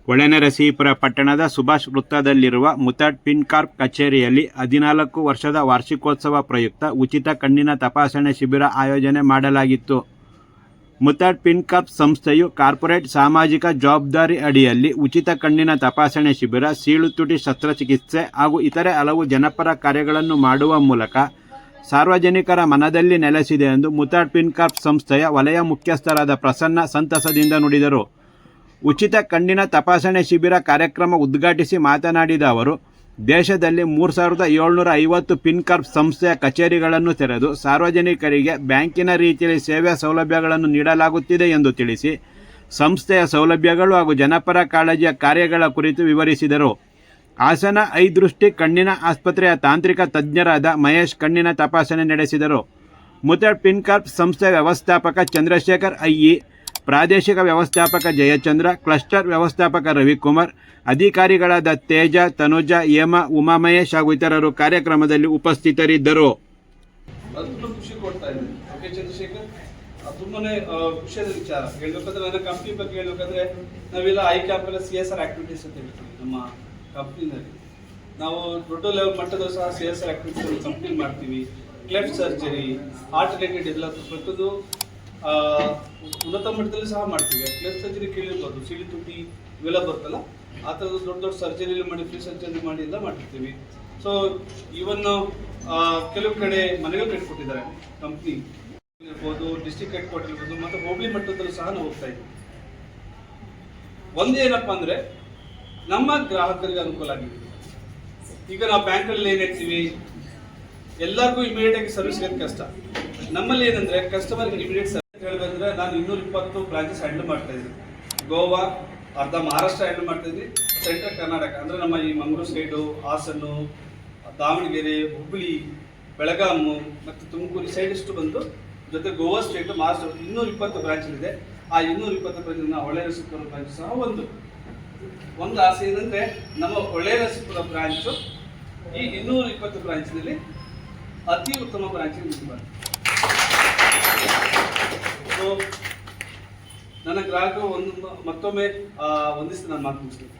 ಹೊಳೆನರಸೀಪುರ ಪಟ್ಟಣದ ಸುಭಾಷ್ ವೃತ್ತದಲ್ಲಿರುವ ಮುಥಾಡ್ ಪಿನ್ಕಾರ್ಪ್ ಕಚೇರಿಯಲ್ಲಿ 14 ವರ್ಷದ ವಾರ್ಷಿಕೋತ್ಸವ ಪ್ರಯುಕ್ತ ಉಚಿತ ಕಣ್ಣಿನ ತಪಾಸಣೆ ಶಿಬಿರ ಆಯೋಜನೆ ಮಾಡಲಾಗಿತ್ತು. ಮುಥಾಡ್ ಪಿನ್ಕಾರ್ಪ್ ಸಂಸ್ಥೆಯು ಕಾರ್ಪೊರೇಟ್ ಸಾಮಾಜಿಕ ಜವಾಬ್ದಾರಿ ಅಡಿಯಲ್ಲಿ ಉಚಿತ ಕಣ್ಣಿನ ತಪಾಸಣೆ ಶಿಬಿರ, ಸೀಳುತುಟಿ ಶಸ್ತ್ರಚಿಕಿತ್ಸೆ ಹಾಗೂ ಇತರೆ ಹಲವು ಜನಪರ ಕಾರ್ಯಗಳನ್ನು ಮಾಡುವ ಮೂಲಕ ಸಾರ್ವಜನಿಕರ ಮನದಲ್ಲಿ ನೆಲೆಸಿದೆ ಎಂದು ಮುಥಾಡ್ ಪಿನ್ಕಾರ್ಪ್ ಸಂಸ್ಥೆಯ ವಲಯ ಮುಖ್ಯಸ್ಥರಾದ ಪ್ರಸನ್ನ ಸಂತಸದಿಂದ ನುಡಿದರು. ಉಚಿತ ಕಣ್ಣಿನ ತಪಾಸಣೆ ಶಿಬಿರ ಕಾರ್ಯಕ್ರಮ ಉದ್ಘಾಟಿಸಿ ಮಾತನಾಡಿದ ಅವರು, ದೇಶದಲ್ಲಿ 3750 ಪಿನ್ಕಾರ್ಪ್ ಸಂಸ್ಥೆಯ ಕಚೇರಿಗಳನ್ನು ತೆರೆದು ಸಾರ್ವಜನಿಕರಿಗೆ ಬ್ಯಾಂಕಿನ ರೀತಿಯಲ್ಲಿ ಸೇವಾ ಸೌಲಭ್ಯಗಳನ್ನು ನೀಡಲಾಗುತ್ತಿದೆ ಎಂದು ತಿಳಿಸಿ, ಸಂಸ್ಥೆಯ ಸೌಲಭ್ಯಗಳು ಹಾಗೂ ಜನಪರ ಕಾಳಜಿಯ ಕಾರ್ಯಗಳ ಕುರಿತು ವಿವರಿಸಿದರು. ಹಾಸನ ಐ ದೃಷ್ಟಿ ಕಣ್ಣಿನ ಆಸ್ಪತ್ರೆಯ ತಾಂತ್ರಿಕ ತಜ್ಞರಾದ ಮಹೇಶ್ ಕಣ್ಣಿನ ತಪಾಸಣೆ ನಡೆಸಿದರು. ಮುಥಾಡ್ ಪಿನ್ಕಾರ್ಪ್ ಸಂಸ್ಥೆಯ ವ್ಯವಸ್ಥಾಪಕ ಚಂದ್ರಶೇಖರ್ ಐಇ, ಪ್ರಾದೇಶಿಕ ವ್ಯವಸ್ಥಾಪಕ ಜಯಚಂದ್ರ, ಕ್ಲಸ್ಟರ್ ವ್ಯವಸ್ಥಾಪಕ ರವಿಕುಮಾರ್, ಅಧಿಕಾರಿಗಳಾದ ತೇಜ, ತನುಜ, ಹೇಮ, ಉಮಾಮಹೇಶ್ ಹಾಗೂ ಇತರರು ಕಾರ್ಯಕ್ರಮದಲ್ಲಿ ಉಪಸ್ಥಿತರಿದ್ದರು. ಖುಷಿ ಕೊಡ್ತಾ ಇದೆ. ಓಕೆ ಚಂದ್ರಶೇಖರ್, ತುಂಬಾನೇ ಖುಷಿಯಾದ ವಿಚಾರ ಹೇಳ್ಬೇಕಂದ್ರೆ, ನನ್ನ ಕಂಪ್ನಿ ಬಗ್ಗೆ ಹೇಳ್ಬೇಕಂದ್ರೆ, ನಾವೆಲ್ಲ ಐ ಕ್ಯಾಂಪ್ ಎಲ್ಲ CSR ಆಕ್ಟಿವಿಟೀಸ್ ಅಂತ ಹೇಳ್ತೀವಿ. ನಮ್ಮ ಕಂಪ್ನಿನಲ್ಲಿ ನಾವು ದೊಡ್ಡ ಲೆವೆಲ್ ಮಟ್ಟದಲ್ಲೂ ಸಹ CSR ಆಕ್ಟಿವಿಟೀಸ್ ಕಂಪ್ನಿ ಮಾಡ್ತೀವಿ. ಕ್ಲೆಫ್ಟ್ ಸರ್ಜರಿ, ಹಾರ್ಟ್ ರಿಲೇಟೆಡ್ ಎಲ್ಲ ಪ್ರತಿಯೊಂದು ಉನ್ನತ ಮಟ್ಟದಲ್ಲಿ ಸಹ ಮಾಡ್ತೀವಿ. ಕ್ಲೆಫ್ಟ್ ಸರ್ಜರಿ ಕೇಳಿರ್ಬೋದು, ಸೀಳುತುಟಿ ಇವೆಲ್ಲ ಬರ್ತಲ್ಲ, ಆ ಥರದ್ದು ದೊಡ್ಡ ದೊಡ್ಡ ಸರ್ಜರಿ ಮಾಡಿ, ಫ್ರೀ ಸರ್ಜರಿ ಮಾಡಿ ಎಲ್ಲ ಮಾಡಿರ್ತೀವಿ. ಸೊ ಇವನ್ ಕೆಲವು ಕಡೆ ಮನೆಗಳು ಕಟ್ಕೊಟ್ಟಿದ್ದಾರೆ ಕಂಪ್ನಿ ಇರ್ಬೋದು, ಡಿಸ್ಟ್ರಿಕ್ಟ್ ಹೆಡ್ ಕ್ವಾರ್ಟರ್ ಇರ್ಬೋದು, ಮತ್ತು ಹೋಬಳಿ ಮಟ್ಟದಲ್ಲೂ ಸಹ ನಾವು ಹೋಗ್ತಾ ಇದ್ದೀವಿ. ಒಂದೇನಪ್ಪ ಅಂದರೆ, ನಮ್ಮ ಗ್ರಾಹಕರಿಗೆ ಅನುಕೂಲ ಆಗಿದೆ. ಈಗ ನಾವು ಬ್ಯಾಂಕಲ್ಲಿ ಏನು ಹೇಳ್ತೀವಿ, ಎಲ್ಲರಿಗೂ ಇಮಿಡಿಯೇಟ್ ಆಗಿ ಸರ್ವಿಸ್ ಸಿಗೋದು ಕಷ್ಟ. ನಮ್ಮಲ್ಲಿ ಏನಂದ್ರೆ ಕಸ್ಟಮರ್ ಇಮಿಡಿಯೇಟ್ ಸರ್ವಿಸ್ ಹೇಳಬೇಕಂದ್ರೆ, ನಾನು 220 ಬ್ರಾಂಚಸ್ ಹ್ಯಾಂಡಲ್ ಮಾಡ್ತಾ ಇದ್ದೀನಿ. ಗೋವಾ, ಅರ್ಧ ಮಹಾರಾಷ್ಟ್ರ ಹ್ಯಾಂಡಲ್ ಮಾಡ್ತಾ ಇದ್ದೀನಿ. ಸೆಂಟ್ರಲ್ ಕರ್ನಾಟಕ ಅಂದರೆ ನಮ್ಮ ಈ ಮಂಗಳೂರು ಸೈಡು, ಹಾಸನ್ನು, ದಾವಣಗೆರೆ, ಹುಬ್ಬಳ್ಳಿ, ಬೆಳಗಾಮು ಮತ್ತು ತುಮಕೂರು ಸೈಡ್ ಇಷ್ಟು ಬಂದು, ಜೊತೆ ಗೋವಾ ಸ್ಟೇಟು, ಮಹಾರಾಷ್ಟ್ರ 220 ಬ್ರಾಂಚಲ್ಲಿದೆ. ಆ 220 ಬ್ರಾಂಚ್ ಹೊಳೆನರಸೀಪುರ ಬ್ರಾಂಚ್ ಸಹ ಒಂದು ಆಸೆ ಏನಂದರೆ, ನಮ್ಮ ಹೊಳೆನರಸೀಪುರ ಬ್ರಾಂಚು ಈ 220 ಬ್ರಾಂಚ್ನಲ್ಲಿ ಅತಿ ಉತ್ತಮ ಬ್ರಾಂಚ್ ಮಾಡಿ. ಸೊ ನನ್ನ ಗ್ರಾಹಕರು ಮತ್ತೊಮ್ಮೆ ಒಂದಿಷ್ಟು ನಾನು ಮಾತು ಮುಗಿಸ್ತೀನಿ.